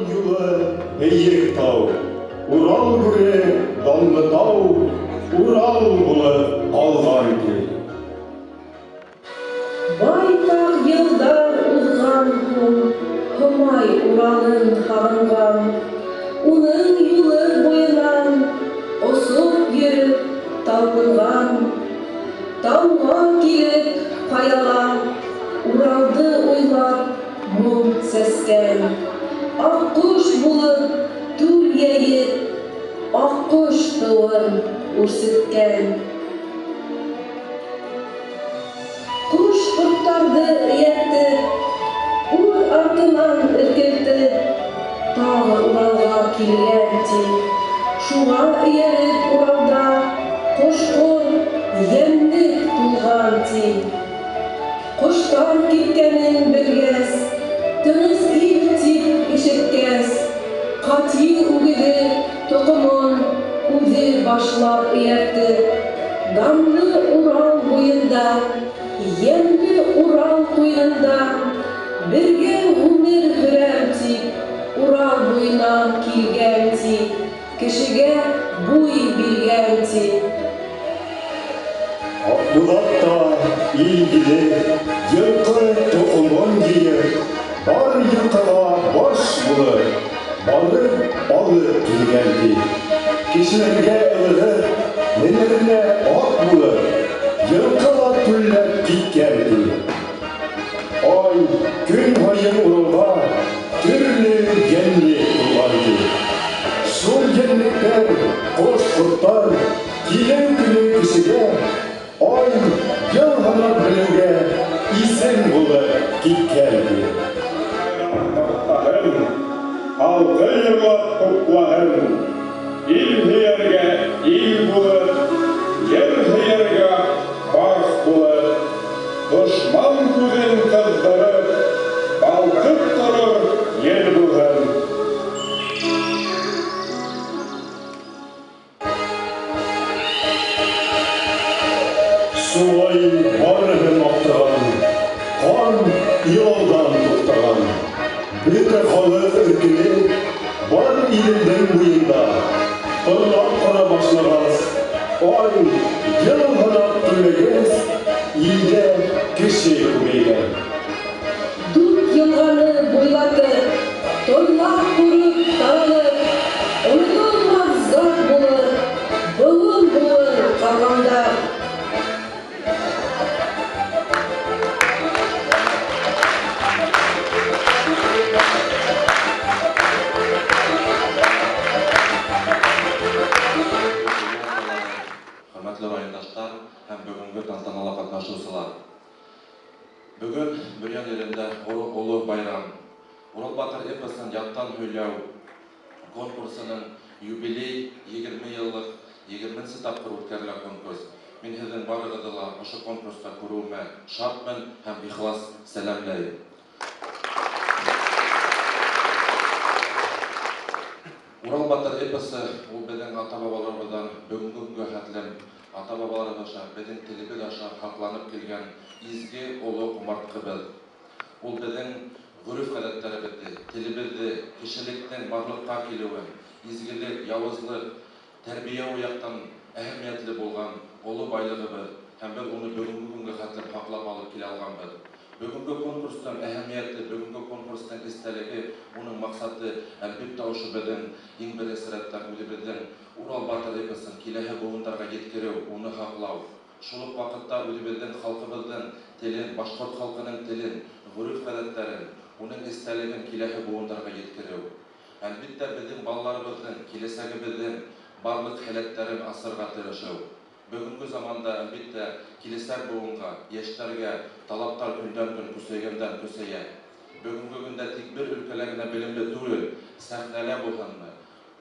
юлы бейік тау, Урал күре данлы тау, Урал болып алған кел. Байтақ елдар узған күн, Хымай Уралын харынған, Оның юлы бойынан осып еріп талпынған, Тауға келіп қаялап, Уралды ойлап мұң сәскен, Аққұш болып түл ейіп, Аққұш туын өрсіткен. Құш құрттарды ертіп, Ур артынан іркетіп, Тағы Уралға келгенде, Шуға еріп Уралда, Қошқор емдік туған де. Құштар кеткенін білгес, Тыңыз ертіп ешеткес, Қати үгіді тұқымын көзі башлап ертіп, Дамлы Урал бойында, Емді Урал қойында, Бірге өмір күрәмді, Урал бойына келгенді, Кішіге бой бергенді. Ақбұлақта илгілі, Елқы тұқымын кейіп, Бар елқыға баш болып, Барып алып келгенде, Кешілерге ылығып, Нелеріне ақ болып, Елқыға түлләп кеткенде. Ай, күн хайын Уралға түрлі енлік болғанды. Сол енліктер, қош құрттар, Келеу күні кішіге, Ай, ел ғана білуге исен болып кеткенде. Halkı yıllap toplahın, il hiyerge il bulur, yer hiyerge baş bulur, düşman gözün kızdırır, balkıp durur yer bulur. Солай барығын ақтыған, қан елалдан тоқтаған, Бүті халық үркілі, бар елімдің бойында, Құрлап қара башлағас, ай, ел ғана түлегіз, елде кіші көмейген. Дүт елғаны бойлатып, тойлап көріп таралып, ұмытылмас зат болып, бұлын қалғандар. Hörmətli rayondaşlar һәм бүгінгі тантаналы катнашучылар. Бүгін Бөрьян елінде Улы байрам, Урал батыр эпосын яттан сөйләү конкурсының юбилей 20 еллык 20 тапкыр үткәрелгән конкурс. Мин һезнең барыгызны ла ошо конкурста күрүемә шатмын һәм ихлас сәламләйм. Урал батыр эпосы ул безнең ата-бабаларыбыздан бүгенге көнгә хәтлем ата-бабаларыбыз безнең телебез аша хакланып килгән изге олы кумарткыбыз. Ул безнең ғөреф-гадәтләребезне, телебезне, кешелектән барлыкка килүен, изгелек, явызлык, тәрбия уяктан әһәмиятле булган олы байлыгыбыз һәм без уны бүгенге көнгә хәтлем хаклап алып килә алганбыз. Бүгінгі конкурстың әһәмияты, бүгінгі конкурстың истәлеге, оның мақсаты әлбетте ошо безнең иң беренче рәттән үзебезнең Урал батыр эпосын киләһе буындарға yetkерүү, уны хаклау. Шул ук вакытта үзебезнең халкыбызның телен, башкорт халкының телен, ғөреф-гадәтләрен, уның истәлеген киләһе буындарға yetkерүү. Әлбетте безнең балаларыбызның, киләсәгебезнең барлык һәләтләрен асырга тырышу. Бүгінгі заманда әлбетте киләсәк буынга, яшьләргә талаптар көндән-көн көсәйгәндән көсәя. Бүгінгі көндә тик бер өлкәлә генә белемле түгел, сәхнәләр булганмы,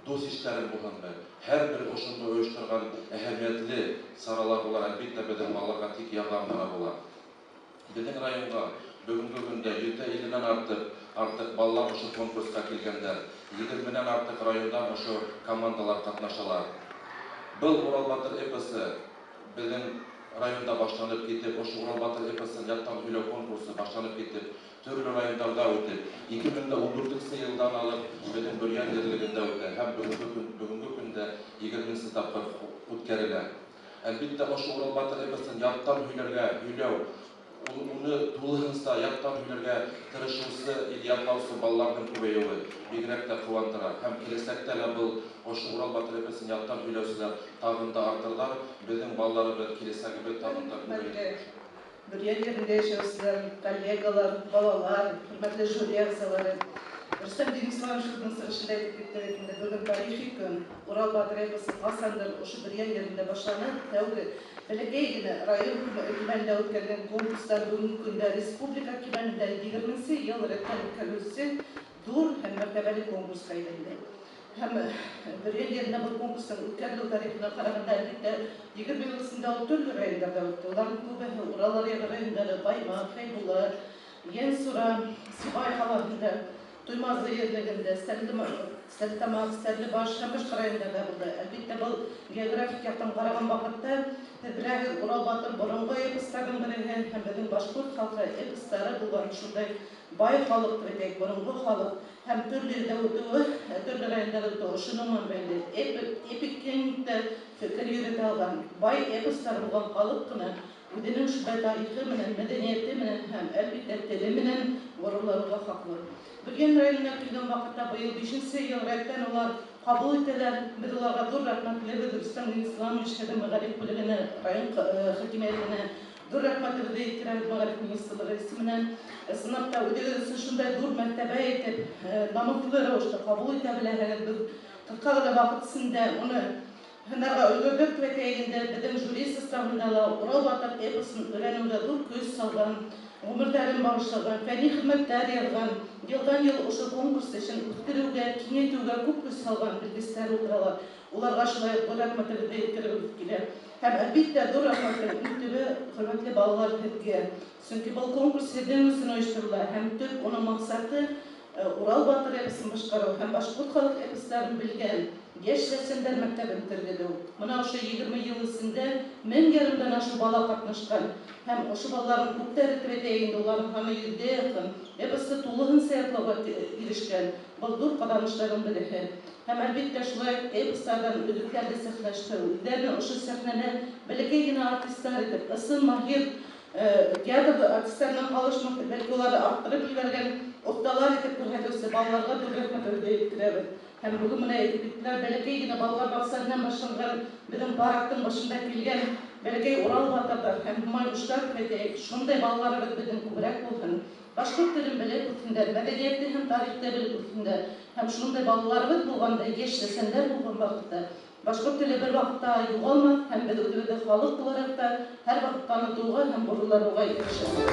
дус иштәре булганмы, һәрбер ошонда оештырган әһәмиятле саралар булар, әлбетте безнең балаларга тик ярдәм гына була. Безнең районга бүгінгі көндә 750-дән артык балалар ошо конкурска килгәндәр. 20-дән артык райондан ошо командалар катнашалар. Был Урал батыр эпосы безнең районда башланып кетип, ошо Урал батыр эпосын яттан үйлөө конкурсу башланып кетип, төрлө райондарда өтүп, 2014 жылдан алып биздин Бөрген ерлигинде өтүп, һәм бүгүнкү күндө 20 тапкыр үткәрелә. Әлбәттә, ошо Урал батыр эпосын яттан үйлөө, уны тулыгынса яттан үйлөргө тырышуысы, ятлаусу баллардын көбөйүү бигерәк тә кубандыра. Һәм киләсәктә дә бул ошо Урал батыр эпосын яттан үйлөүчүлөр тагын да артырдар. Биздин балларыбыз киләсәгебез тагын да көбөйөр. Бөрген жерінде yaşaусыздар, коллегалар, балалар, hürmetli жюри ағзалары. Рүстем Денисовичтің сырышында айтып кеткенде бүгін тарихи күн. Урал батыр эпосы қасандыр ошо Бөрген жерінде башланып, тәуге бәләкәй район кимәлендә үткәргән конкурстар бүгінгі күндә республика кимәлендә 20 ел рәттән үткәрелүсе зур һәм мәртәбәле конкурска әйләнде. Һәм Бөрген жерінде бұл конкурстың үткәрелү тарихына караганда әлбәттә 20 ел исендә ул төрле райондарда үтте. Уларның күбеһе Урал районында, Баймак, Хәйбулла, Янсура, Сибай каласында, Туймазы ерлегендә, Стәрлетамак, Стәрлебаш һәм башка райондарда булды. Әлбәттә, был географик яктан караган вакытта берәр Урал батыр борынгы эпостарның бере һәм безнең башкорт халкы эпостары булган шундай бай халык дигән борынгы халык һәм төрле дәүләтү, төрле райондарда үтү шуның бәйле эпик кеңлектә фикер йөрәтә алган бай эпостар булган халык кына үзенең шулай тарихы менән, мәдәнияте менән һәм әлбәттә теле менән горурланырга хаклы. Бөрген районына килгән вакытта быел 5 ел рәттән улар кабул итәләр. Без уларга зур рәхмәтлебез. Рөстәм Исламович һәм мәгариф бүлегенә, район хакимиятенә зур рәхмәтебезне әйткән мәгариф министрлыгы исеменнән сынапта үзе шундай зур мәртәбә итеп, намуслы рәвештә кабул итә беләләр. Без кыска вакыт исендә уны һөнәргә өлгердек дип әйткәндә, безнең жюри составында Урал батыр эпосын өйрәнүгә зур көч салган, гомерләрен багышлаган, фәнни хезмәттәр язган, елдан-ел ошо конкурс өчен үткәрүгә, киңәйтүгә күп көч салган белгечләр утыралар. Уларга шулай зур рәхмәтебезне әйткәнебез килә. Һәм әлбәттә зур рәхмәтебезне төбе хөрмәтле балалар һезгә. Чөнки бу конкурс сезнең өчен оештырыла һәм төп уның максаты Урал батыр эпосын башкару һәм башкорт халык эпосларын белгән яшь сәсәндәр мәктәбен тергеду. Менә ошо 20 ел исендә 1000 ярымдан ашу бала катнашкан һәм ошо балаларның күптәре тирәдә уларның һәм 100 якын эпосты тулыгынча ятлауга ирешкән. Бу зур кадамышларның бере. Һәм әлбәттә шулай эпослардан үҙлектәрне саклаштыру, үзләрен ошо сәхнәдә бәләкәй генә артистлар итеп, ысын маһир театр артистларынан калышмый, бәлки уларны арттырып җибәргән осталар итеп күрһәтүче балаларга зур рәхмәтебезне әйткәнбез. Һәм бүген менә әйтүкләр бәләкәй генә балалар баксасыннан башланган, безнең парактың башында килгән бәләкәй Урал батырлар һәм Майруштар кебек шундай балаларыбыз безнең күбрәк булсын. Башкорт телен белеп үсендер, мәдәниятне һәм тарихты белеп үсендер. Һәм шундай балаларыбыз булганда, яшь сәсәндәр булган вакытта башкорт теле бер вакытта югалмас һәм без үзебезне халык буларак та һәр вакытта онытуга һәм горурлануга ирешәбез.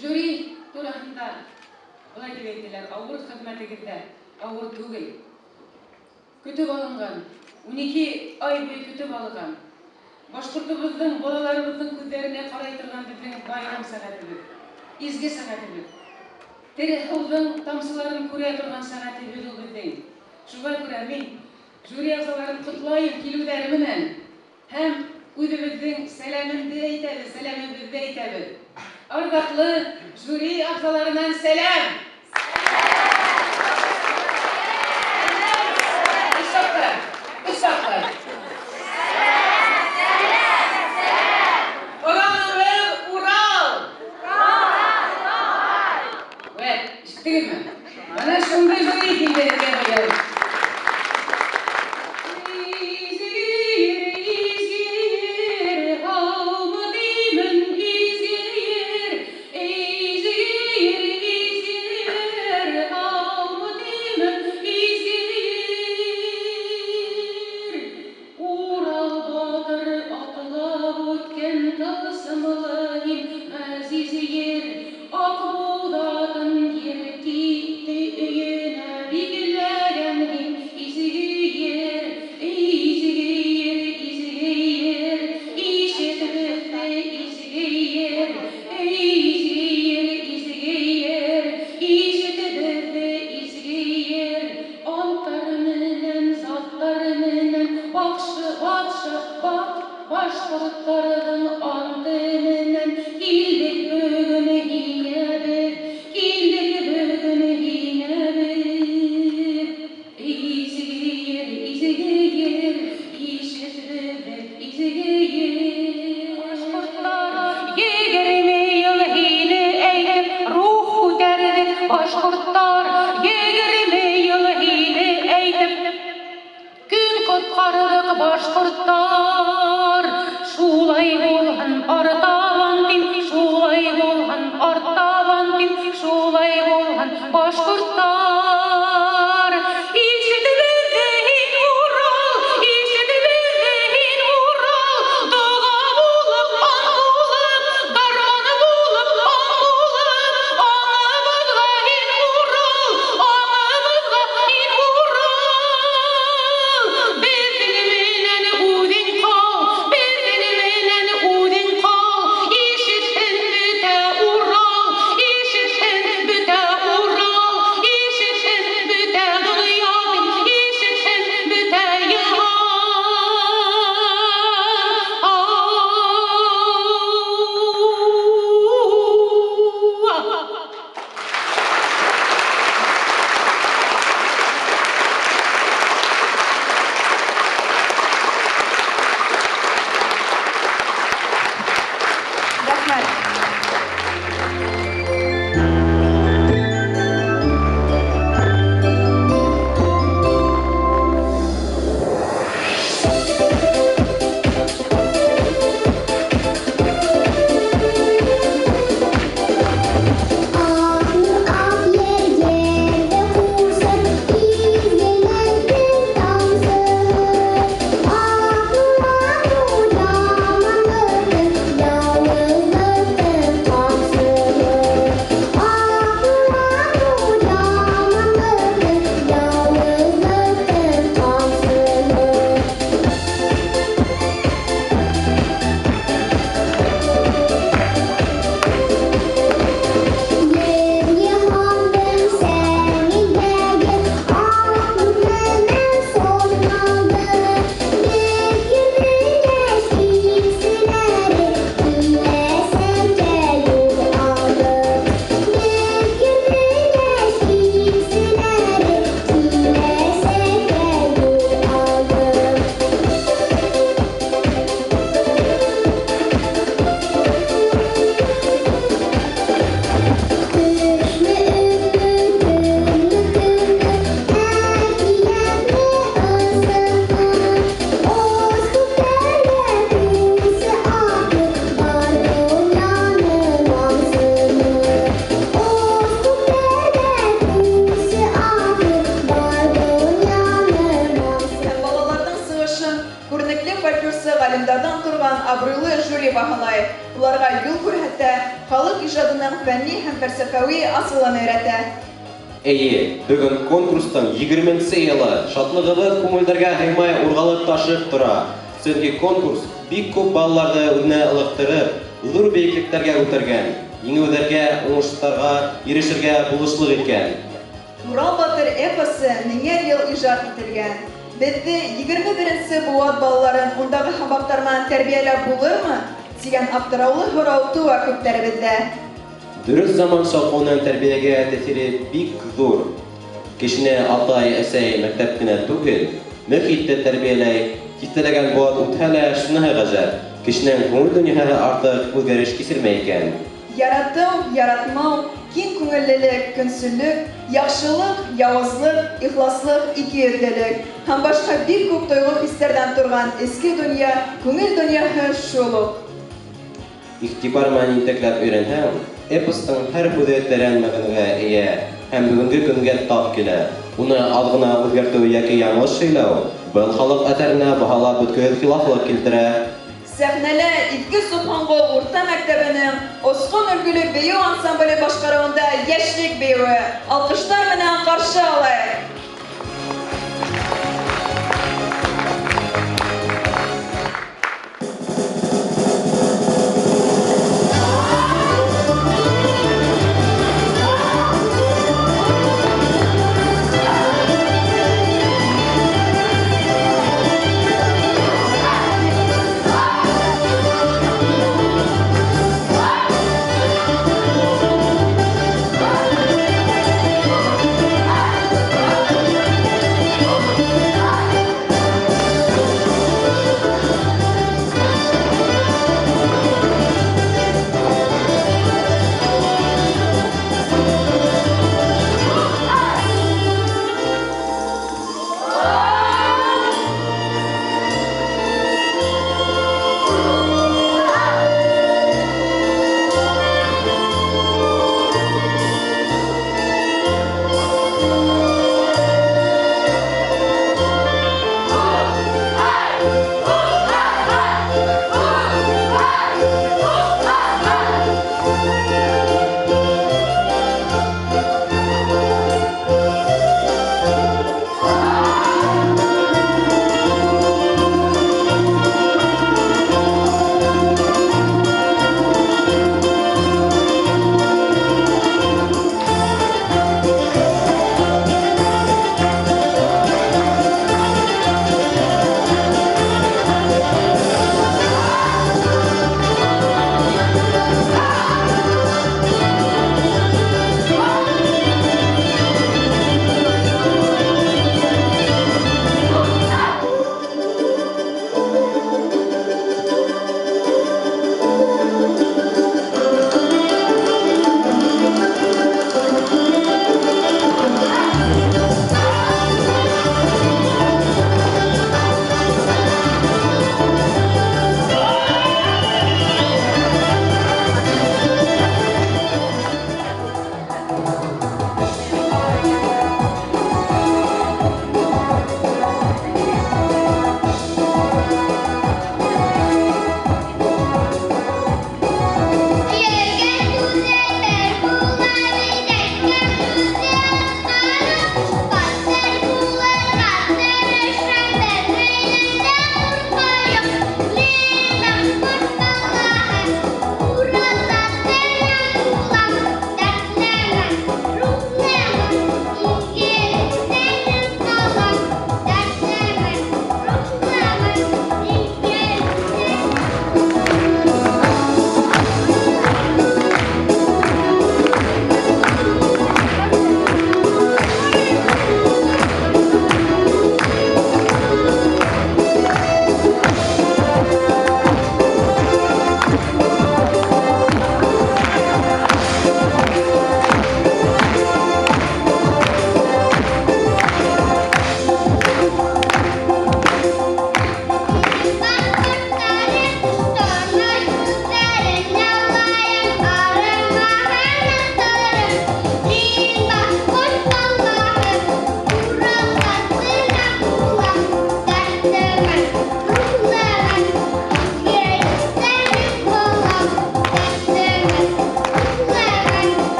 Жюри турасында былай дип әйттеләр, авыр хезмәтегездә, авыр түгел. Көтеп алынган, 12 ай буе көтеп алынган. башкортыбыздың, балаларыбыздың күздеріне қарай тұрған біздің байрам сағатыбыз, изге сағатыбыз. Тере һыудың тамсыларын көре тұрған сағатыбыз ул біздің. Шуңа күрә мин жюри ағзаларын құтлайым килүләре менән һәм үҙебеҙҙең сәләмемде әйтәбеҙ, сәләмебеҙҙе әйтәбеҙ. Арҙаҡлы жюри ағзаларынан сәләм! Өс саҡлы. Ораныбыҙ Урал! Вәт, ишеттегеҙме? Ана шундай жюри килде һеҙгә быйыл. Әйе, бүгін конкурстың 20-нче елы шатлыгыбыз күңелдәргә һәймай ургалып ташып тора. Чөнки конкурс бик күп балаларды үзенә ылыктырып, зур бейеклектәргә күтәргән, еңүләргә, уңышларга ирешергә булышлык иткән. Урал батыр эпосы меңәр ел иҗат ителгән. Безне 21-нче буат балаларын ундагы хабактардан тәрбияләп булырмы? Дигән аптыраулы һорау туа күпләребездә. Дөрес заман шаклауның тәрбиягә тәсире бик зур. Кешене атай, әсәй мәктәп кенә түгел, мөхиттә тәрбияләй. Кистәләгән буат үтһәлә шуны гаҗәп. Кешенең күңел дөньяһы артык үзгәреш кисермәй икән. Ярату, яратмау, киң күңеллелек, көнсөллек, яхшылык, явызлык, ихласлык, икейөтлелек һәм башка бик күп тойгы хисләрдән торган эске дөнья, күңел дөньяһы шул ук. Игътибар менән интекләп өйрәнһәң, эпостың һәр бүре тәрән мәгънәгә ия һәм бүгенге көнгә тап килә. Уны аз гына үзгәртү яки яңгыш сөйләү был халык әсәренә баһалап бөткән хилафлык килтерә. Сәхнәлә Изге Субханга урта мәктәбенең Оскан өлгеле бию ансамбле башкаруында яшьлек биюе. Алкышлар менән каршы алайык.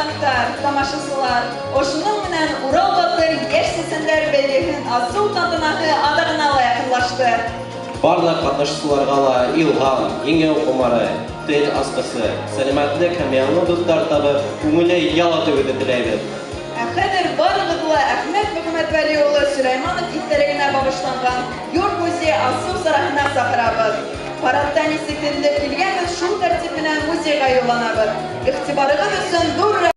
кунактар, тамашачылар, ошоның менен Урал Батыр яшь сесендер бәйгеһен асыл тантанасы адагына якынлашты. Барлык катнашчыларга ла илһам, еңеү кумары, тел аскысы, сәламәтлек һәм яңа дуслар табып, күңеле ял итүне теләйбез. Хәзер барыгызга Әхмәт Мөхәммәтвәли улы Сөләйманов истәлегенә багышланган Йорт музей асыл сарайына сакырабыз. Парадтан исеклелек килгәнбез, шул тәртип менән музейга юлланабыз. Игътибарыгыз өчен зур